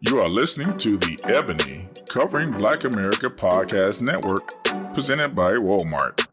You are listening to the Ebony Covering Black America Podcast Network, presented by Walmart.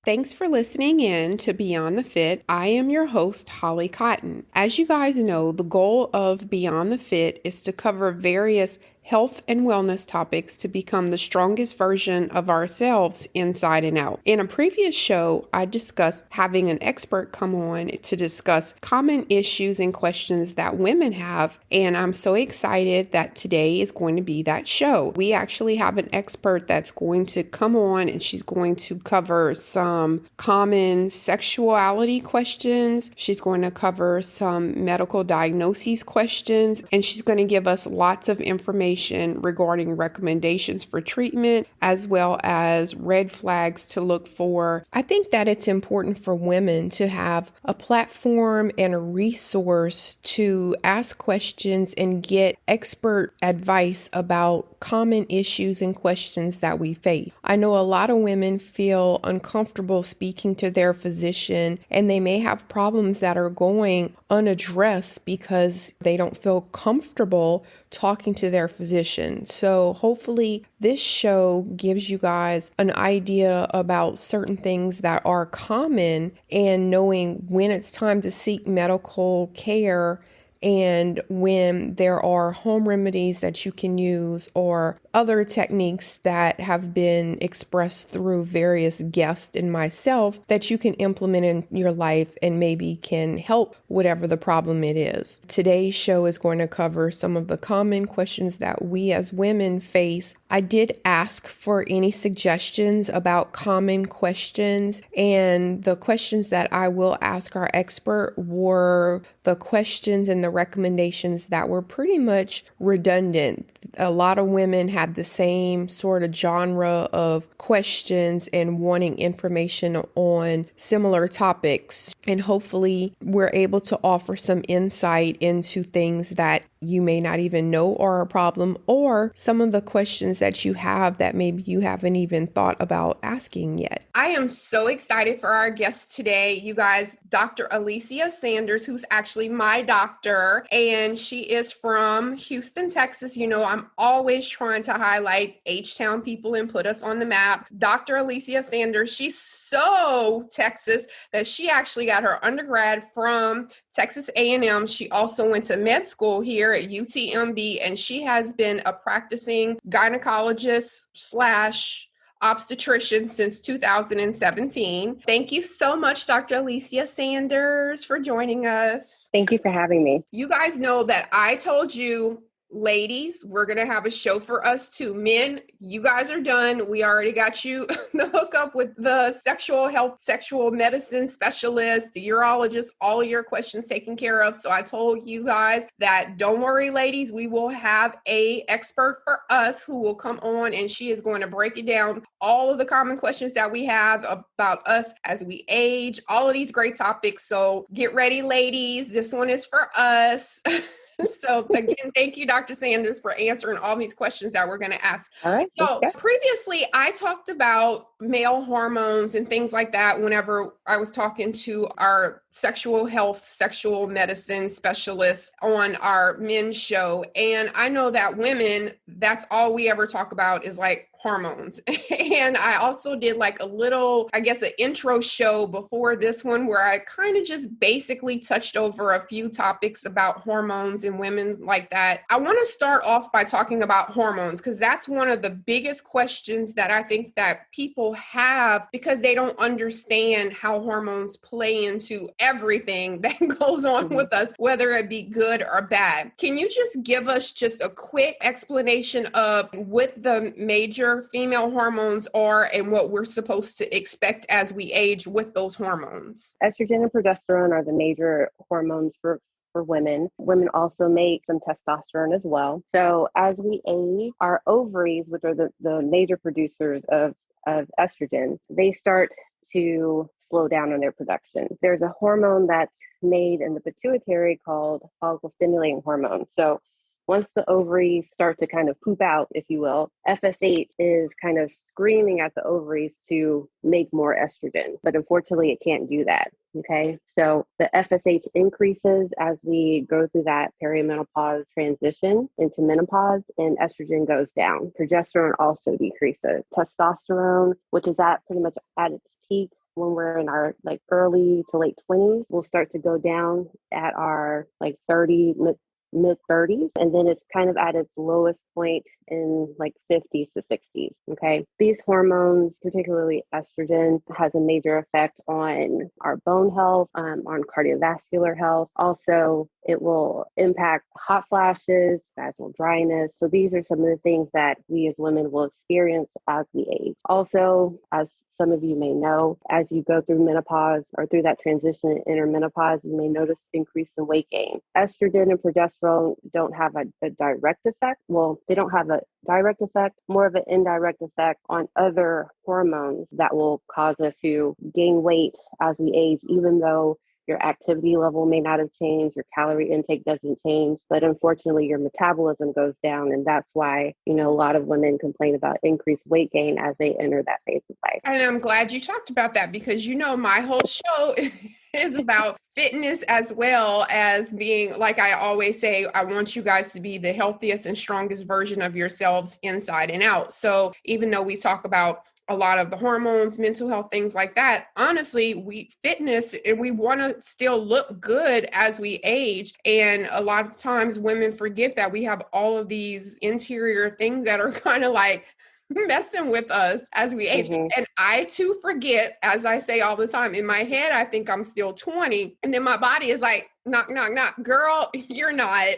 Thanks for listening in to Beyond the Fit. I am your host, Holly Cotton. As you guys know, the goal of Beyond the Fit is to cover various health and wellness topics to become the strongest version of ourselves inside and out. In a previous show, I discussed having an expert come on to discuss common issues and questions that women have, and I'm so excited that today is going to be that show. We actually have an expert that's going to come on, and she's going to cover some common sexuality questions. She's going to cover some medical diagnoses questions, and she's going to give us lots of information regarding recommendations for treatment, as well as red flags to look for. I think that it's important for women to have a platform and a resource to ask questions and get expert advice about common issues and questions that we face. I know a lot of women feel uncomfortable speaking to their physician, and they may have problems that are going unaddressed because they don't feel comfortable talking to their physician. So hopefully this show gives you guys an idea about certain things that are common and knowing when it's time to seek medical care and when there are home remedies that you can use or other techniques that have been expressed through various guests and myself that you can implement in your life and maybe can help whatever the problem it is. Today's show is going to cover some of the common questions that we as women face. I did ask for any suggestions about common questions, and the questions that I will ask our expert were the questions and the recommendations that were pretty much redundant. A lot of women have the same sort of genre of questions and wanting information on similar topics. And hopefully we're able to offer some insight into things that you may not even know are a problem, or some of the questions that you have that maybe you haven't even thought about asking yet. I am so excited for our guest today, you guys, Dr. Alicia Sanders, who's actually my doctor, and she is from Houston, Texas. You know, I'm always trying to highlight H-Town people and put us on the map. Dr. Alicia Sanders, she's so Texas that she actually got her undergrad from Texas A&M. She also went to med school here at UTMB, and she has been a practicing gynecologist / obstetrician since 2017. Thank you so much, Dr. Alicia Sanders, for joining us. Thank you for having me. You guys know that I told you, ladies, we're going to have a show for us too. Men, you guys are done. We already got you the hookup with the sexual health, sexual medicine specialist, the urologist, all of your questions taken care of. So I told you guys that don't worry, ladies, we will have a expert for us who will come on, and she is going to break it down, all of the common questions that we have about us as we age, all of these great topics. So get ready, ladies. This one is for us. So again, thank you, Dr. Sanders, for answering all these questions that we're going to ask. All right. So previously, I talked about male hormones and things like that whenever I was talking to our sexual health, sexual medicine specialist on our men's show. And I know that women, that's all we ever talk about is like hormones. And I also did like a little, I guess, an intro show before this one where I kind of just basically touched over a few topics about hormones and women like that. I want to start off by talking about hormones because that's one of the biggest questions that I think that people have because they don't understand how hormones play into everything that goes on with us, whether it be good or bad. Can you just give us just a quick explanation of what the major female hormones are and what we're supposed to expect as we age with those hormones? Estrogen and progesterone are the major hormones for women. Women also make some testosterone as well. So as we age, our ovaries, which are the major producers of estrogen, they start to slow down on their production. There's a hormone that's made in the pituitary called follicle stimulating hormone. So once the ovaries start to kind of poop out, if you will, FSH is kind of screaming at the ovaries to make more estrogen. But unfortunately, it can't do that. Okay. So the FSH increases as we go through that perimenopause transition into menopause, and estrogen goes down. Progesterone also decreases. Testosterone, which is at pretty much at its peak when we're in our like early to late 20s, will start to go down at our like mid 30s, and then it's kind of at its lowest point in like 50s to 60s. Okay. These hormones, particularly estrogen, has a major effect on our bone health, on cardiovascular health. Also, it will impact hot flashes, vaginal dryness. So these are some of the things that we as women will experience as we age. Also, as some of you may know, as you go through menopause or through that transition and enter menopause, you may notice increase in weight gain. Estrogen and progesterone don't have a direct effect. Well, they don't have a direct effect, more of an indirect effect on other hormones that will cause us to gain weight as we age, even though your activity level may not have changed, your calorie intake doesn't change, but unfortunately your metabolism goes down. And that's why, a lot of women complain about increased weight gain as they enter that phase of life. And I'm glad you talked about that because, my whole show is about fitness as well as being, like I always say, I want you guys to be the healthiest and strongest version of yourselves inside and out. So even though we talk about a lot of the hormones, mental health, things like that, honestly, fitness, and we want to still look good as we age. And a lot of times women forget that we have all of these interior things that are kind of like messing with us as we age. Mm-hmm. And I too forget, as I say all the time, in my head, I think I'm still 20. And then my body is like, knock, knock, knock. Girl, you're not.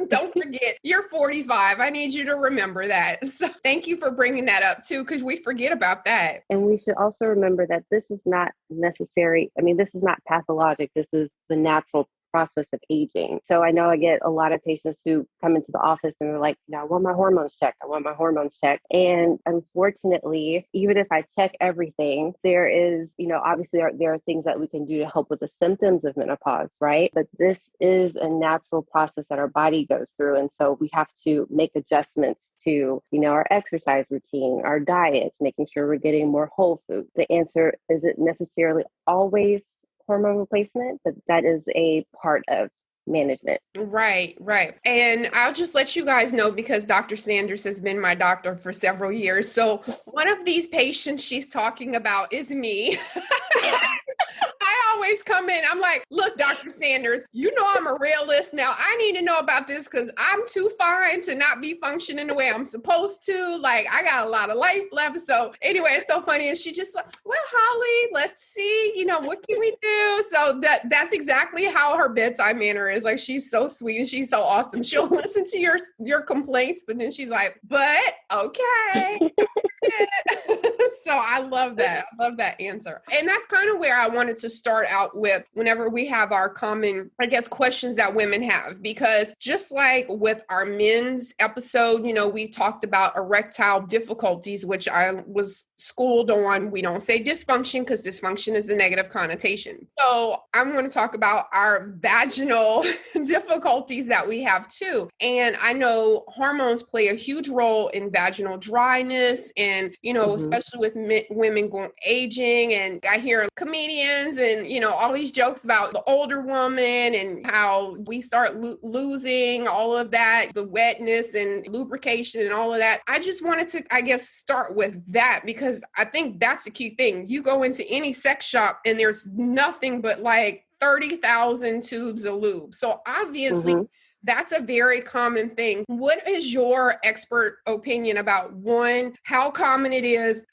Don't forget, you're 45. I need you to remember that. So thank you for bringing that up too, because we forget about that. And we should also remember that this is not necessary. I mean, this is not pathologic. This is the natural process of aging. So I know I get a lot of patients who come into the office and they're like, I want my hormones checked. I want my hormones checked. And unfortunately, even if I check everything, there is, obviously there are things that we can do to help with the symptoms of menopause, right? But this is a natural process that our body goes through. And so we have to make adjustments to, our exercise routine, our diets, making sure we're getting more whole food. The answer isn't necessarily always hormone replacement, but that is a part of management. Right. And I'll just let you guys know because Dr. Sanders has been my doctor for several years. So one of these patients she's talking about is me. I always come in, I'm like, look, Dr. Sanders, I'm a realist. Now I need to know about this because I'm too fine to not be functioning the way I'm supposed to. Like, I got a lot of life left. So anyway, it's so funny. And she just like, well, Holly, let's see, what can we do? So that's exactly how her bedside manner is. Like, she's so sweet and she's so awesome. She'll listen to your complaints, but then she's like, but okay. So I love that. I love that answer. And that's kind of where I wanted to start out with whenever we have our common, questions that women have, because just like with our men's episode, we talked about erectile difficulties, which I was schooled on. We don't say dysfunction because dysfunction is a negative connotation. So I'm going to talk about our vaginal difficulties that we have too. And I know hormones play a huge role in vaginal dryness and, especially with women aging. And I hear comedians and, all these jokes about the older woman and how we start losing all of that, the wetness and lubrication and all of that. I just wanted to, start with that because I think that's a key thing. You go into any sex shop and there's nothing but like 30,000 tubes of lube. So obviously, that's a very common thing. What is your expert opinion about one, how common it is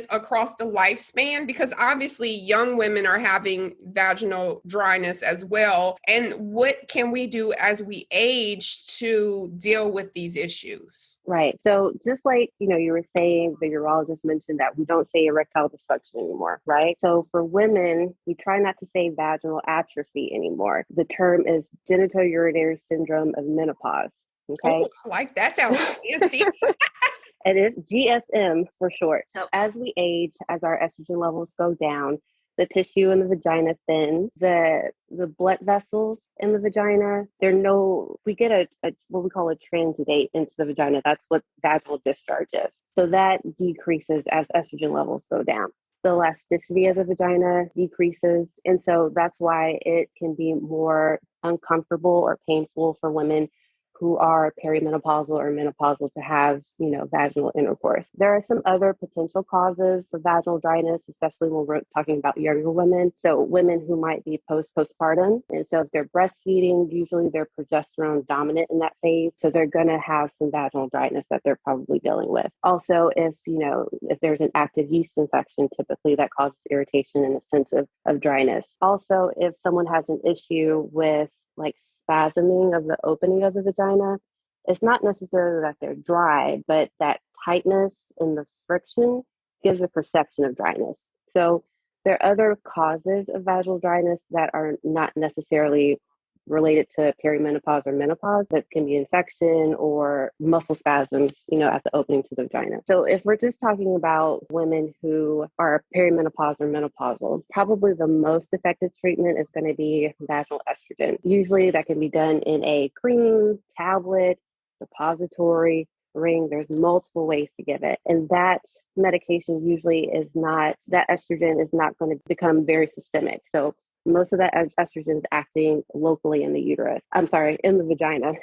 across the lifespan? Because obviously young women are having vaginal dryness as well. And what can we do as we age to deal with these issues? Right. So just like, you were saying, the urologist mentioned that we don't say erectile dysfunction anymore, right? So for women, we try not to say vaginal atrophy anymore. The term is genitourinary syndrome of menopause. Okay. Oh, I like that. Sounds fancy. It is GSM for short. So as we age, as our estrogen levels go down, the tissue in the vagina thins, the blood vessels in the vagina, we get a what we call a transudate into the vagina. That's what vaginal discharge is. So that decreases as estrogen levels go down. The elasticity of the vagina decreases. And so that's why it can be more uncomfortable or painful for women who are perimenopausal or menopausal to have, vaginal intercourse. There are some other potential causes for vaginal dryness, especially when we're talking about younger women. So women who might be postpartum. And so if they're breastfeeding, usually they're progesterone dominant in that phase. So they're going to have some vaginal dryness that they're probably dealing with. Also, if there's an active yeast infection, typically that causes irritation and a sense of dryness. Also, if someone has an issue with like spasming of the opening of the vagina, it's not necessarily that they're dry, but that tightness and the friction gives a perception of dryness. So there are other causes of vaginal dryness that are not necessarily related to perimenopause or menopause. That can be infection or muscle spasms, at the opening to the vagina. So if we're just talking about women who are perimenopause or menopausal, probably the most effective treatment is going to be vaginal estrogen. Usually that can be done in a cream, tablet, suppository, ring. There's multiple ways to give it. And that medication usually that estrogen is not going to become very systemic. So most of that estrogen is acting locally in the in the vagina.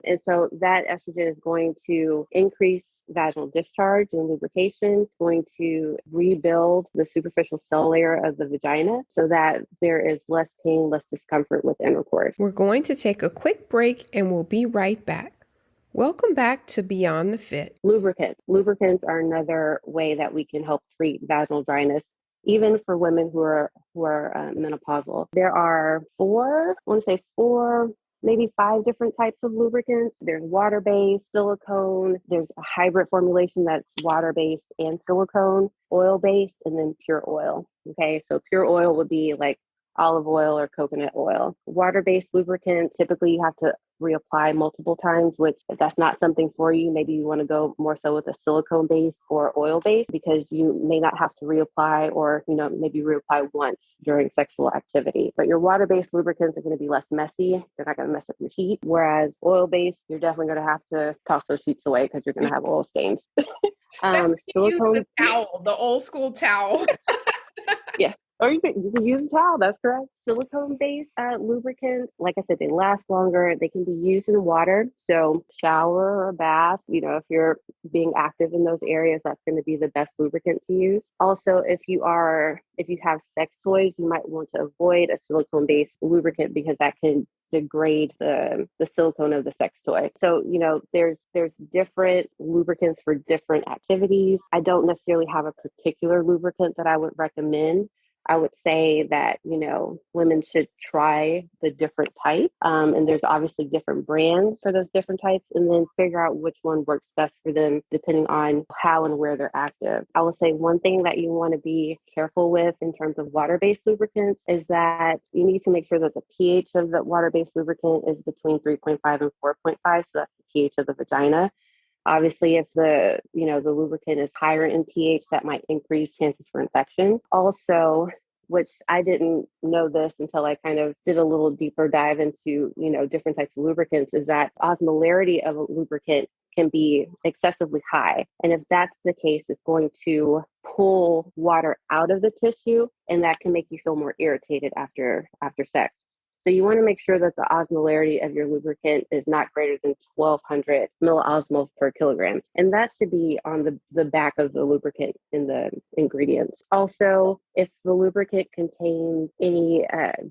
And so that estrogen is going to increase vaginal discharge and lubrication, going to rebuild the superficial cell layer of the vagina so that there is less pain, less discomfort with intercourse. We're going to take a quick break and we'll be right back. Welcome back to Beyond the Fit. Lubricants. Lubricants are another way that we can help treat vaginal dryness, even for women who are menopausal. There are four, maybe 5 different types of lubricants. There's water-based, silicone, there's a hybrid formulation that's water-based and silicone, oil-based, and then pure oil. Okay, so pure oil would be like olive oil or coconut oil. Water-based lubricant, typically you have to reapply multiple times, which if that's not something for you, maybe you want to go more so with a silicone base or oil base because you may not have to reapply or, maybe reapply once during sexual activity. But your water-based lubricants are going to be less messy. They're not going to mess up your sheet. Whereas oil-based, you're definitely going to have to toss those sheets away because you're going to have oil stains. Silicone, use the towel, the old school towel. Yeah. Or you can use a towel, that's correct. Silicone-based lubricants, like I said, they last longer. They can be used in water. So shower or bath, if you're being active in those areas, that's going to be the best lubricant to use. Also, if you have sex toys, you might want to avoid a silicone-based lubricant because that can degrade the silicone of the sex toy. So, there's different lubricants for different activities. I don't necessarily have a particular lubricant that I would recommend. I would say that, women should try the different types. And there's obviously different brands for those different types, and then figure out which one works best for them, depending on how and where they're active. I would say one thing that you want to be careful with in terms of water-based lubricants is that you need to make sure that the pH of the water-based lubricant is between 3.5 and 4.5. So that's the pH of the vagina. Obviously, if the lubricant is higher in pH, that might increase chances for infection. Also, which I didn't know this until I kind of did a little deeper dive into, different types of lubricants, is that osmolarity of a lubricant can be excessively high. And if that's the case, it's going to pull water out of the tissue, and that can make you feel more irritated after sex. So you want to make sure that the osmolarity of your lubricant is not greater than 1,200 milliosmoles per kilogram. And that should be on the back of the lubricant in the ingredients. Also, if the lubricant contains any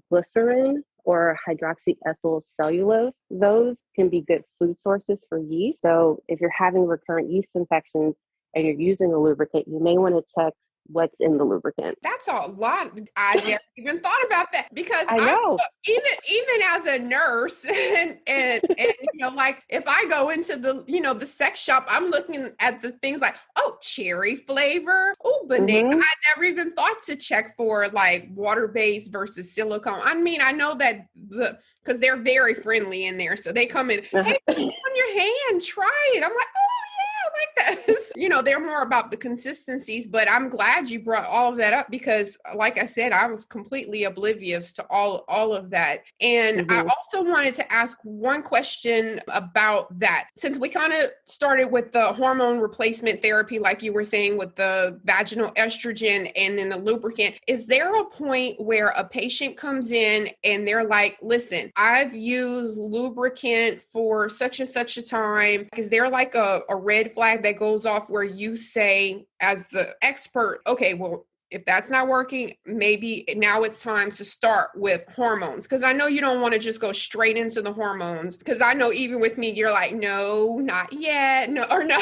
glycerin or hydroxyethyl cellulose, those can be good food sources for yeast. So if you're having recurrent yeast infections and you're using a lubricant, you may want to check what's in the lubricant. That's a lot. I never even thought about that because I know. Even as a nurse and like if I go into the sex shop, I'm looking at the things like, cherry flavor, banana. Mm-hmm. I never even thought to check for like water-based versus silicone. I mean, I know that because they're very friendly in there. So they come in, hey, it's on your hand, try it. I'm like, oh yeah, I like Yes. They're more about the consistencies, but I'm glad you brought all of that up because like I said, I was completely oblivious to all of that. And I also wanted to ask one question about that. Since we kind of started with the hormone replacement therapy, like you were saying with the vaginal estrogen and then the lubricant, is there a point where a patient comes in and they're like, listen, I've used lubricant for such and such a time? Is there like a red flag that goes off where you say as the expert, okay, well, if that's not working, maybe now it's time to start with hormones? Because I know you don't want to just go straight into the hormones. Because I know even with me, you're like, no, not yet. No, or no.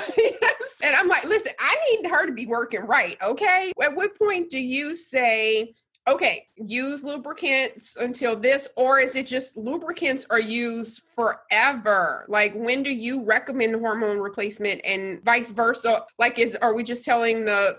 And I'm like, listen, I need her to be working right. Okay. At what point do you say, okay, use lubricants until this, or is it just lubricants are used forever? Like, when do you recommend hormone replacement and vice versa? Like, are we just telling the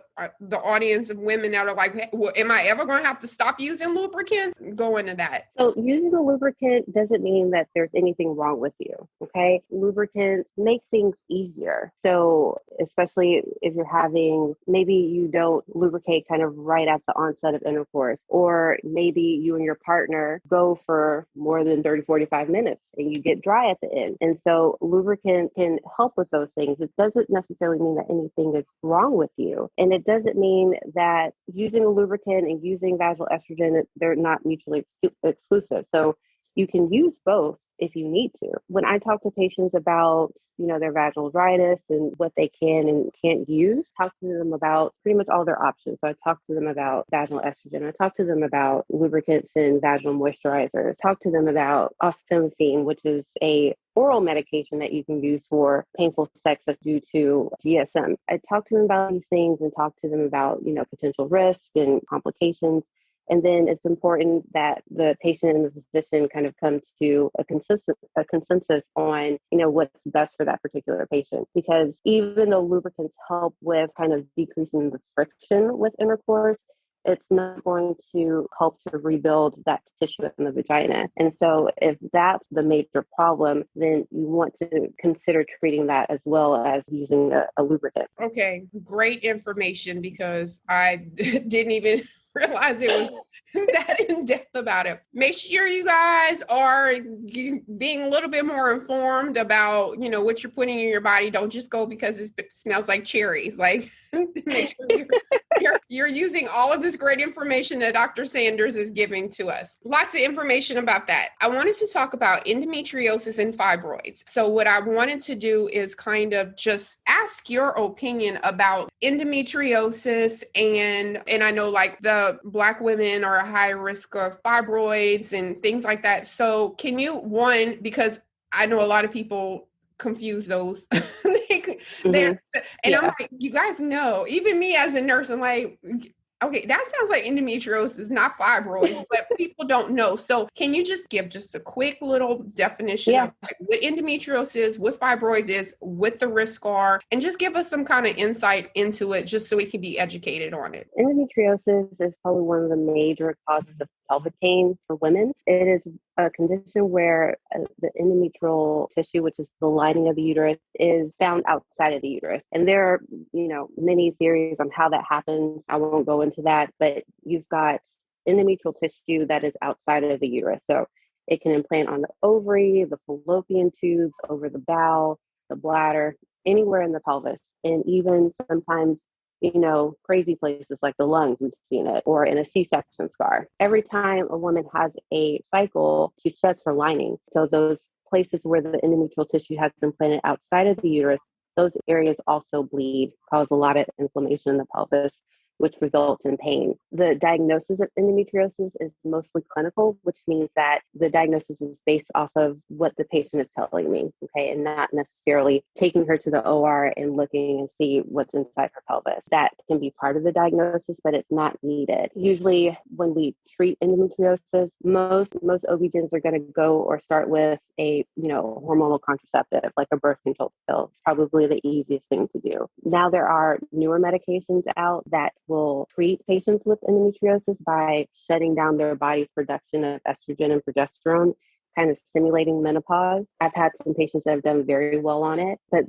audience of women that are like, hey, well, am I ever going to have to stop using lubricants? Go into that. So using a lubricant doesn't mean that there's anything wrong with you. Okay. Lubricants make things easier. So especially if you're having, maybe you don't lubricate kind of right at the onset of intercourse, or maybe you and your partner go for more than 30, 45 minutes and you get dry at the end. And so lubricant can help with those things. It doesn't necessarily mean that anything is wrong with you. And it doesn't mean that using a lubricant and using vaginal estrogen, they're not mutually exclusive. So you can use both if you need to. When I talk to patients about, their vaginal dryness and what they can and can't use, talk to them about pretty much all their options. So I talk to them about vaginal estrogen. I talk to them about lubricants and vaginal moisturizers. Talk to them about osteophene, which is a oral medication that you can use for painful sex that's due to GSM. I talk to them about these things and talk to them about, potential risk and complications. And then it's important that the patient and the physician kind of come to a consensus on, what's best for that particular patient. Because even though lubricants help with kind of decreasing the friction with intercourse, it's not going to help to rebuild that tissue in the vagina. And so if that's the major problem, then you want to consider treating that as well as using a lubricant. Okay, great information, because I didn't even realize it was that in depth about it. Make sure you guys are being a little bit more informed about, what you're putting in your body. Don't just go because it smells like cherries. Like, make sure you're using all of this great information that Dr. Sanders is giving to us. Lots of information about that. I wanted to talk about endometriosis and fibroids. So what I wanted to do is kind of just ask your opinion about endometriosis, and I know like the Black women are a high risk of fibroids and things like that. So can you, because I know a lot of people confuse those. And I'm like, you guys know, even me as a nurse, I'm like, okay, that sounds like endometriosis, not fibroids, but people don't know. So can you just give just a quick little definition of like what endometriosis is, what fibroids is, what the risks are, and just give us some kind of insight into it just so we can be educated on it? Endometriosis is probably one of the major causes of pelvic pain for women. It is a condition where the endometrial tissue, which is the lining of the uterus, is found outside of the uterus. And there are, many theories on how that happens. I won't go into that, but you've got endometrial tissue that is outside of the uterus. So it can implant on the ovary, the fallopian tubes, over the bowel, the bladder, anywhere in the pelvis, and even sometimes crazy places like the lungs, we've seen it, or in a C-section scar. Every time a woman has a cycle, she sheds her lining. So those places where the endometrial tissue has implanted outside of the uterus, those areas also bleed, cause a lot of inflammation in the pelvis, which results in pain. The diagnosis of endometriosis is mostly clinical, which means that the diagnosis is based off of what the patient is telling me, okay, and not necessarily taking her to the OR and looking and see what's inside her pelvis. That can be part of the diagnosis, but it's not needed. Usually when we treat endometriosis, most OB-GYNs are going to go or start with a, hormonal contraceptive, like a birth control pill. It's probably the easiest thing to do. Now there are newer medications out that will treat patients with endometriosis by shutting down their body's production of estrogen and progesterone kind of simulating menopause. I've had some patients that have done very well on it, but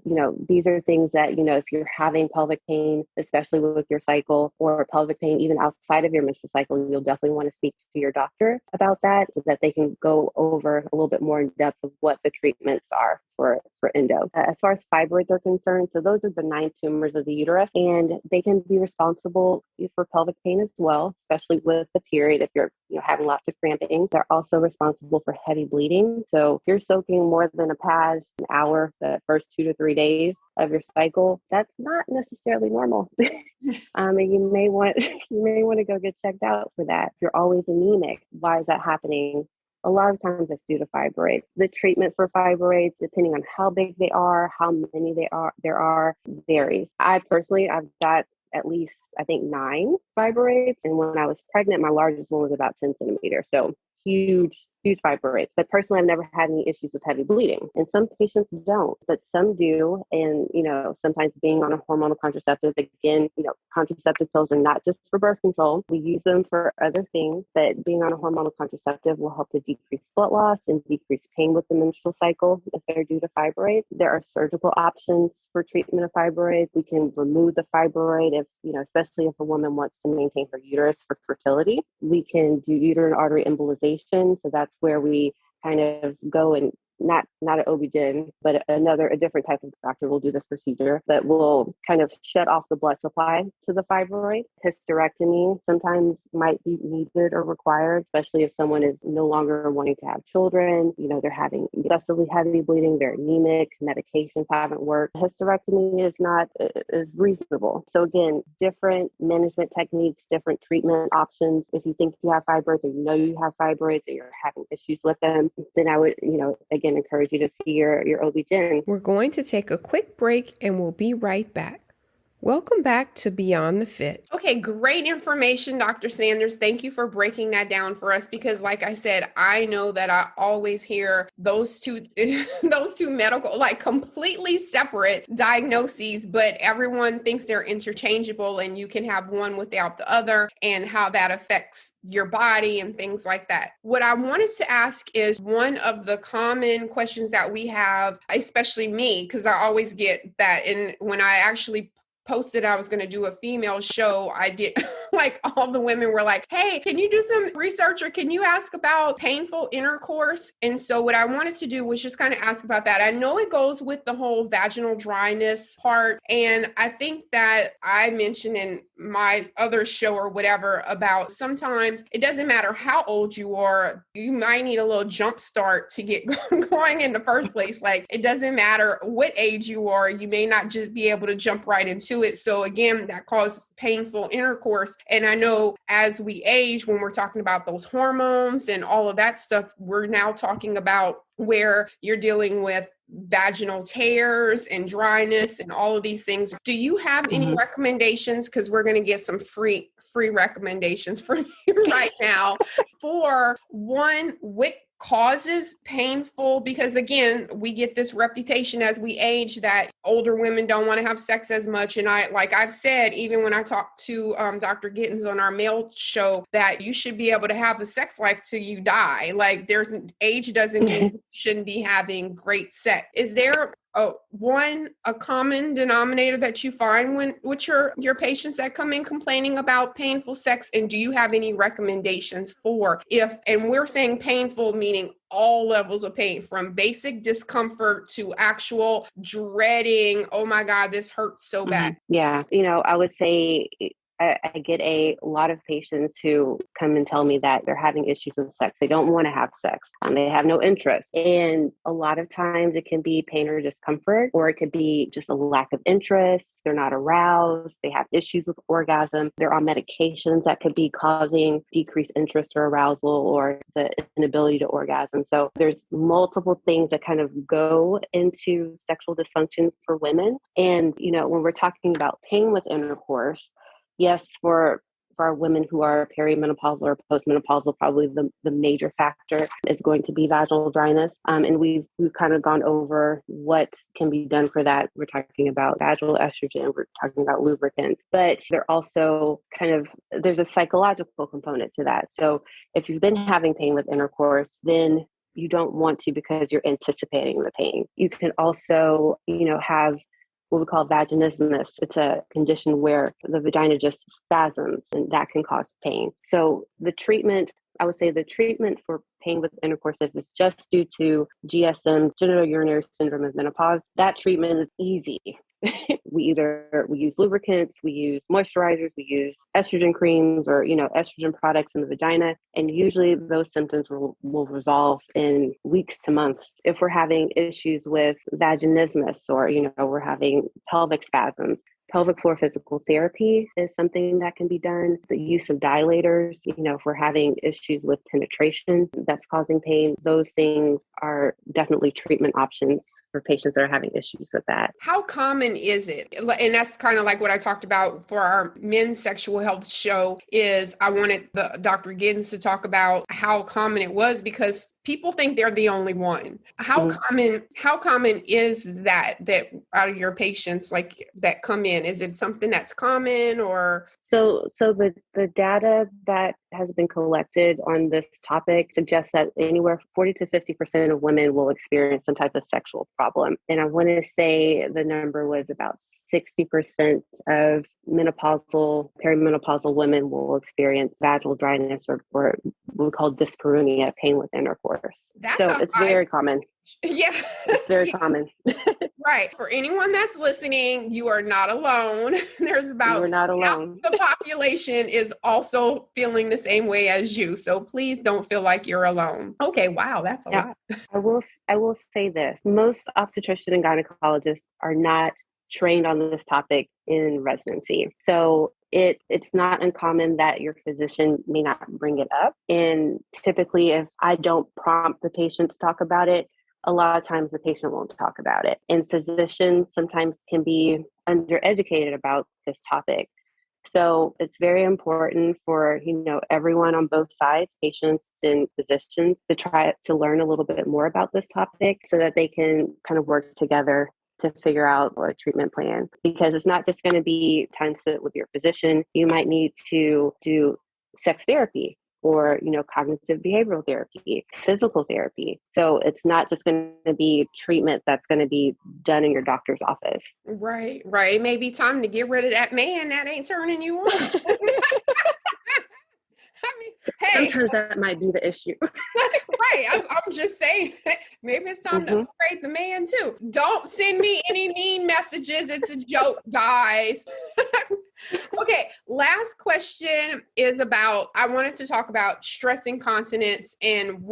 these are things that, if you're having pelvic pain, especially with your cycle, or pelvic pain even outside of your menstrual cycle, you'll definitely want to speak to your doctor about that so that they can go over a little bit more in depth of what the treatments are for endo. As far as fibroids are concerned, so those are benign tumors of the uterus, and they can be responsible for pelvic pain as well, especially with the period. If you're having lots of cramping, they're also responsible for heavy bleeding. So if you're soaking more than a pad an hour the first 2 to 3 days of your cycle, that's not necessarily normal. And you may want to go get checked out for that. If you're always anemic, why is that happening? A lot of times it's due to fibroids. The treatment for fibroids, depending on how big they are, how many there are, varies. I've got at least, I think, 9 fibroids. And when I was pregnant, my largest one was about 10 centimeters. So huge fibroids. But personally, I've never had any issues with heavy bleeding. And some patients don't, but some do. And, sometimes being on a hormonal contraceptive, again, contraceptive pills are not just for birth control. We use them for other things, but being on a hormonal contraceptive will help to decrease blood loss and decrease pain with the menstrual cycle if they're due to fibroids. There are surgical options for treatment of fibroids. We can remove the fibroid if, especially if a woman wants to maintain her uterus for fertility. We can do uterine artery embolization. So that's where we kind of go and not an OB-GYN, but a different type of doctor will do this procedure that will kind of shut off the blood supply to the fibroid. Hysterectomy sometimes might be needed or required, especially if someone is no longer wanting to have children. They're having excessively heavy bleeding, they're anemic, medications haven't worked. Hysterectomy is reasonable. So again, different management techniques, different treatment options. If you think you have fibroids or you have fibroids or you're having issues with them, then I would, again, encourage you to see your OB-GYN. We're going to take a quick break and we'll be right back. Welcome back to Beyond the Fit. Okay, great information, Dr. Sanders. Thank you for breaking that down for us because like I said, I know that I always hear those two medical, like completely separate diagnoses, but everyone thinks they're interchangeable and you can have one without the other and how that affects your body and things like that. What I wanted to ask is one of the common questions that we have, especially me, because I always get that. And when I actually posted I was going to do a female show, I did like all the women were like, hey, can you do some research or can you ask about painful intercourse? And so what I wanted to do was just kind of ask about that. I know it goes with the whole vaginal dryness part. And I think that I mentioned in my other show or whatever about sometimes it doesn't matter how old you are, you might need a little jump start to get going in the first place. Like it doesn't matter what age you are, you may not just be able to jump right into it. So again, that causes painful intercourse. And I know as we age, when we're talking about those hormones and all of that stuff, we're now talking about where you're dealing with vaginal tears and dryness and all of these things. Do you have any recommendations? Because we're going to get some free recommendations from you right now for what causes painful, because again, we get this reputation as we age that older women don't want to have sex as much. And I've said, even when I talked to Dr. Gittens on our male show, that you should be able to have a sex life till you die. Like age doesn't mean you shouldn't be having great sex. Is there a common denominator that you find with your patients that come in complaining about painful sex? And do you have any recommendations for and we're saying painful, meaning all levels of pain, from basic discomfort to actual dreading, oh my God, this hurts so bad. Yeah. I would say I get a lot of patients who come and tell me that they're having issues with sex. They don't want to have sex. They have no interest. And a lot of times it can be pain or discomfort, or it could be just a lack of interest. They're not aroused. They have issues with orgasm. They're on medications that could be causing decreased interest or arousal or the inability to orgasm. So there's multiple things that kind of go into sexual dysfunction for women. And, when we're talking about pain with intercourse, yes, for our women who are perimenopausal or postmenopausal, probably the major factor is going to be vaginal dryness. And we've kind of gone over what can be done for that. We're talking about vaginal estrogen, we're talking about lubricants, but they're also there's a psychological component to that. So if you've been having pain with intercourse, then you don't want to because you're anticipating the pain. You can also, have what we call vaginismus. It's a condition where the vagina just spasms and that can cause pain. So I would say the treatment for pain with intercourse, if it's just due to GSM, genital urinary syndrome of menopause, that treatment is easy. We use lubricants, we use moisturizers, we use estrogen creams or, estrogen products in the vagina. And usually those symptoms will resolve in weeks to months. If we're having issues with vaginismus or, we're having pelvic spasms, pelvic floor physical therapy is something that can be done. The use of dilators, if we're having issues with penetration that's causing pain, those things are definitely treatment options for patients that are having issues with that. How common is it? And that's kind of like what I talked about for our men's sexual health show is I wanted Dr. Giddens to talk about how common it was because people think they're the only one. How common is that out of your patients like that come in? Is it something that's common or? So the data that has been collected on this topic suggests that anywhere 40 to 50% of women will experience some type of sexual problem. And I want to say the number was about 60% of perimenopausal women will experience vaginal dryness or what we call dyspareunia, pain with intercourse. It's very common. Yeah. It's very common. Right. For anyone that's listening, you are not alone. There's about You're not alone. half the population is also feeling the same way as you. So please don't feel like you're alone. Okay. Wow. That's a lot. I will say this. Most obstetrician and gynecologists are not trained on this topic in residency. So it's not uncommon that your physician may not bring it up. And typically, if I don't prompt the patient to talk about it, a lot of times the patient won't talk about it. And physicians sometimes can be undereducated about this topic. So it's very important for, everyone on both sides, patients and physicians, to try to learn a little bit more about this topic so that they can kind of work together to figure out a treatment plan, because it's not just going to be time spent with your physician. You might need to do sex therapy or, cognitive behavioral therapy, physical therapy. So it's not just going to be treatment that's going to be done in your doctor's office. Right. It may be time to get rid of that man that ain't turning you on. Hey. Sometimes that might be the issue. Right. I'm just saying, maybe it's time to upgrade the man too. Don't send me any mean messages. It's a joke, guys. Okay. Last question is I wanted to talk about stress incontinence. And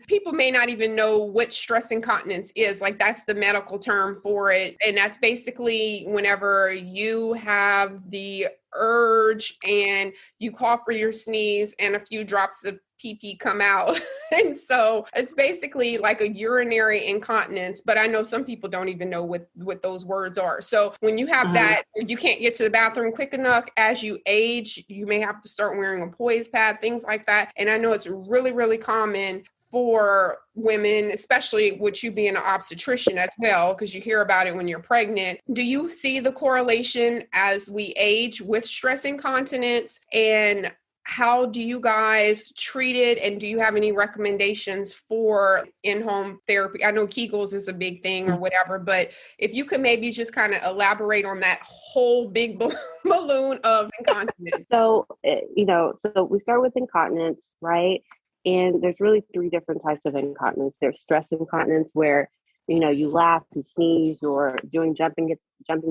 people may not even know what stress incontinence is. Like that's the medical term for it. And that's basically whenever you have the urge and you cough or you sneeze and a few drops of pee come out. And so it's basically like a urinary incontinence, but I know some people don't even know what those words are. So when you have that, you can't get to the bathroom quick enough. As you age, you may have to start wearing a poise pad, things like that. And I know it's really, really common for women, especially with you being an obstetrician as well, because you hear about it when you're pregnant. Do you see the correlation as we age with stress incontinence? And how do you guys treat it? And do you have any recommendations for in-home therapy? I know Kegels is a big thing or whatever, but if you could maybe just kind of elaborate on that whole big balloon of incontinence. So we start with incontinence, right? And there's really 3 different types of incontinence. There's stress incontinence where, you laugh, you sneeze, or doing jumping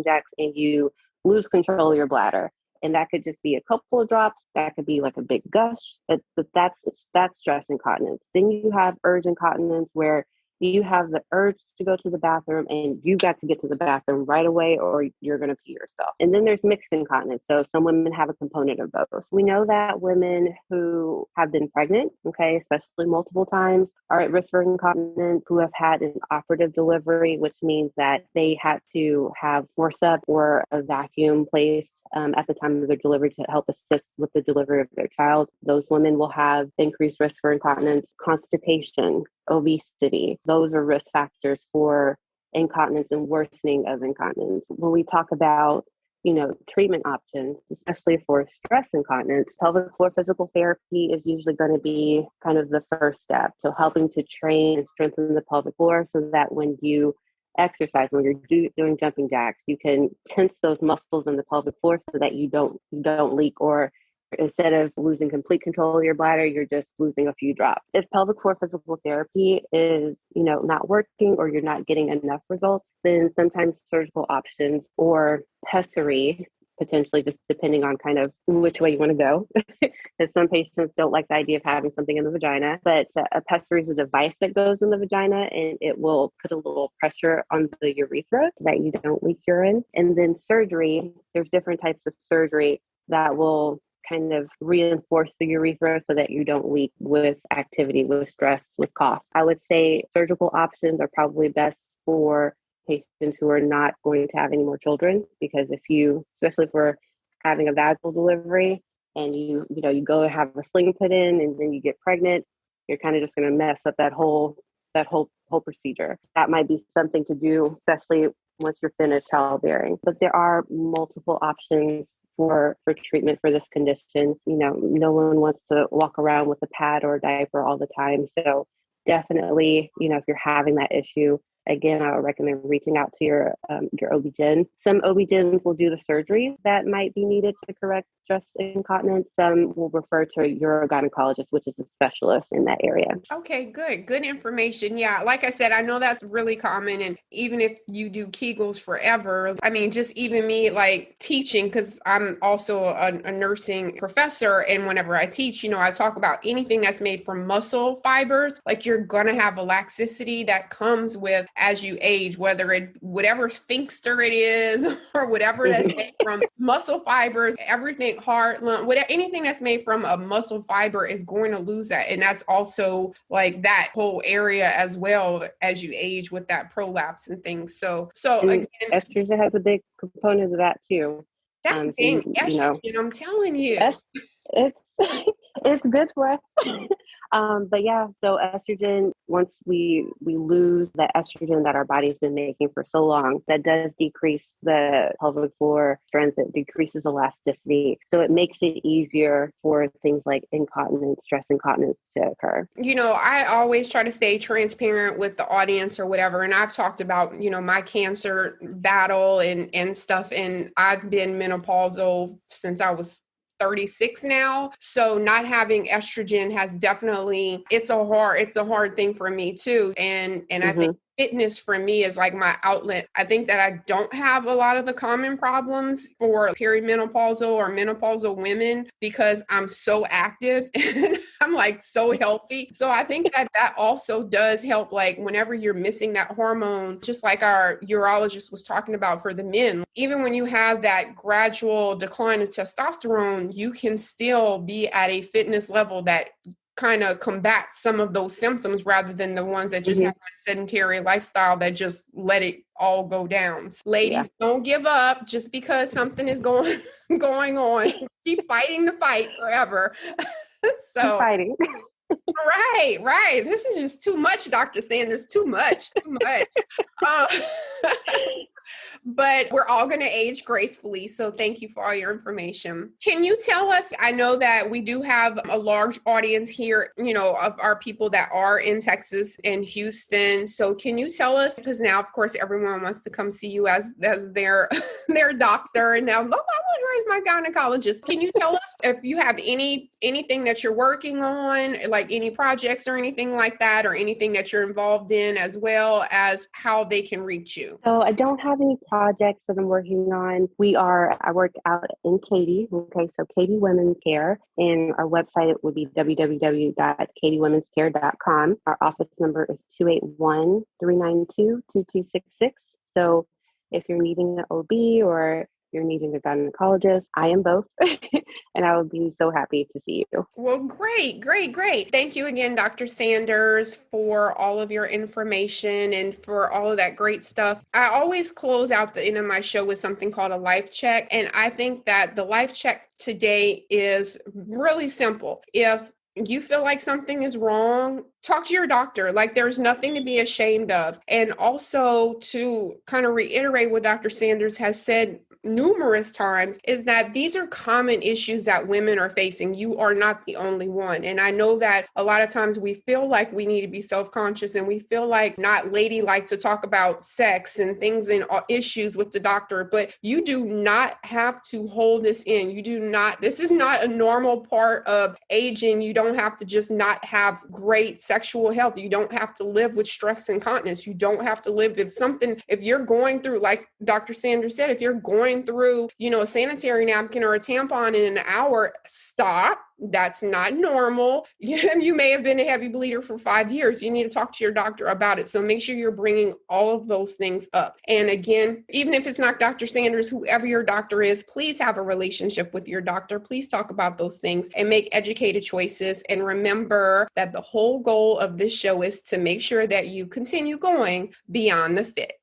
jacks and you lose control of your bladder. And that could just be a couple of drops. That could be like a big gush, but that's stress incontinence. Then you have urge incontinence where you have the urge to go to the bathroom and you got to get to the bathroom right away or you're going to pee yourself. And then there's mixed incontinence. So some women have a component of both. We know that women who have been pregnant, especially multiple times, are at risk for incontinence, who have had an operative delivery, which means that they had to have forceps or a vacuum placed at the time of their delivery to help assist with the delivery of their child. Those women will have increased risk for incontinence, constipation, obesity. Those are risk factors for incontinence and worsening of incontinence. When we talk about treatment options, especially for stress incontinence. Pelvic floor physical therapy is usually going to be kind of the first step. So helping to train and strengthen the pelvic floor so that when you exercise, when you're doing jumping jacks, you can tense those muscles in the pelvic floor so that you don't leak, or instead of losing complete control of your bladder, you're just losing a few drops. If pelvic floor physical therapy is, not working or you're not getting enough results, then sometimes surgical options or pessary, potentially, just depending on kind of which way you want to go. Because some patients don't like the idea of having something in the vagina, but a pessary is a device that goes in the vagina and it will put a little pressure on the urethra so that you don't leak urine. And then surgery, there's different types of surgery that will kind of reinforce the urethra so that you don't leak with activity, with stress, with cough. I would say surgical options are probably best for patients who are not going to have any more children, because especially for having a vaginal delivery and you go and have a sling put in and then you get pregnant, you're kind of just going to mess up that whole procedure. That might be something to do, especially once you're finished childbearing. But there are multiple options for treatment for this condition. No one wants to walk around with a pad or a diaper all the time. So definitely, if you're having that issue, again, I would recommend reaching out to your OB-GYN. Some OB-GYNs will do the surgery that might be needed to correct stress incontinence. Some will refer to your gynecologist, which is a specialist in that area. Okay, good. Good information. Yeah, like I said, I know that's really common. And even if you do Kegels forever, I mean, just even me like teaching, because I'm also a nursing professor. And whenever I teach, I talk about anything that's made from muscle fibers, like you're going to have a laxicity that comes with as you age, whatever sphincter it is or whatever that's made from muscle fibers, everything, heart, lung, anything that's made from a muscle fiber is going to lose that. And that's also like that whole area as well as you age with that prolapse and things. So again, estrogen has a big component of that too. That thing, estrogen, I'm telling you. It's good for us. But yeah, so estrogen, once we lose the estrogen that our body's been making for so long, that does decrease the pelvic floor strength. It decreases elasticity. So it makes it easier for things like incontinence, stress incontinence to occur. I always try to stay transparent with the audience or whatever. And I've talked about, my cancer battle and stuff. And I've been menopausal since I was 36 now. So not having estrogen has definitely, it's a hard thing for me too. And I think fitness for me is like my outlet. I think that I don't have a lot of the common problems for perimenopausal or menopausal women because I'm so active and I'm like so healthy. So I think that also does help, like whenever you're missing that hormone, just like our urologist was talking about for the men, even when you have that gradual decline of testosterone, you can still be at a fitness level that kind of combat some of those symptoms rather than the ones that just have a sedentary lifestyle that just let it all go down. So ladies, don't give up just because something is going on. Keep fighting the fight forever. So keep fighting. Right. This is just too much, Dr. Sanders. Too much. But we're all going to age gracefully. So thank you for all your information. Can you tell us, I know that we do have a large audience here, of our people that are in Texas and Houston. So can you tell us, because now, of course, everyone wants to come see you as their doctor. And now, I wonder where's my gynecologist. Can you tell us if you have anything that you're working on, like any projects or anything like that, or anything that you're involved in, as well as how they can reach you? So I don't have any projects that I'm working on. I work out in Katy. Okay, so Katy Women's Care, and our website would be www.katywomenscare.com. Our office number is 281-392-2266. So if you're needing an OB or you're needing a gynecologist, I am both. And I would be so happy to see you. Well, great. Thank you again, Dr. Sanders, for all of your information and for all of that great stuff. I always close out the end of my show with something called a life check. And I think that the life check today is really simple. If you feel like something is wrong, talk to your doctor. Like there's nothing to be ashamed of. And also to kind of reiterate what Dr. Sanders has said numerous times, is that these are common issues that women are facing. You are not the only one. And I know that a lot of times we feel like we need to be self-conscious and we feel like not ladylike to talk about sex and things and issues with the doctor, but you do not have to hold this in. This is not a normal part of aging. You don't have to just not have great sexual health. You don't have to live with stress and incontinence. You don't have to live if you're going through, like Dr. Sanders said, if you're going through, a sanitary napkin or a tampon in an hour, stop. That's not normal. You may have been a heavy bleeder for 5 years. You need to talk to your doctor about it. So make sure you're bringing all of those things up. And again, even if it's not Dr. Sanders, whoever your doctor is, please have a relationship with your doctor. Please talk about those things and make educated choices. And remember that the whole goal of this show is to make sure that you continue going beyond the fit.